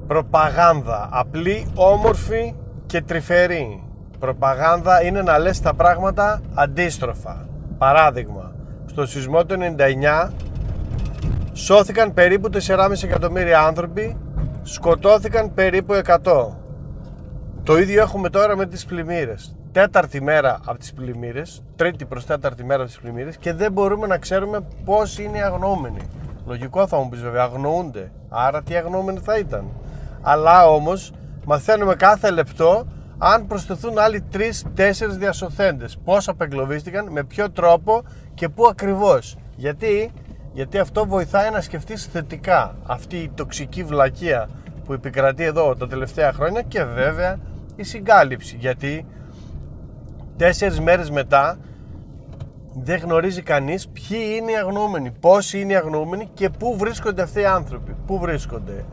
Προπαγάνδα, απλή, όμορφη και τρυφερή. Προπαγάνδα είναι να λες τα πράγματα αντίστροφα. Παράδειγμα, στο σεισμό του 99 σώθηκαν περίπου 4,5 εκατομμύρια άνθρωποι, σκοτώθηκαν περίπου 100. Το ίδιο έχουμε τώρα με τις πλημμύρες. Τέταρτη μέρα από τις πλημμύρες, τρίτη προς τέταρτη μέρα από τις πλημμύρες, και δεν μπορούμε να ξέρουμε πώς είναι οι αγνοούμενοι. Λογικό θα μου πεις βέβαια, αγνοούνται. Άρα τι αγνοούμενοι θα ήταν. Αλλά όμως μαθαίνουμε κάθε λεπτό αν προσθεθούν άλλοι 3-4 διασωθέντες. Πώς απεγκλωβίστηκαν, με ποιο τρόπο και πού ακριβώς. Γιατί αυτό βοηθάει να σκεφτείς θετικά αυτή η τοξική βλακεία που επικρατεί εδώ τα τελευταία χρόνια, και βέβαια η συγκάλυψη. Γιατί 4 μέρες μετά δεν γνωρίζει κανείς ποιοι είναι οι αγνοούμενοι, πόσοι είναι οι αγνοούμενοι και πού βρίσκονται αυτοί οι άνθρωποι. Πού βρίσκονται?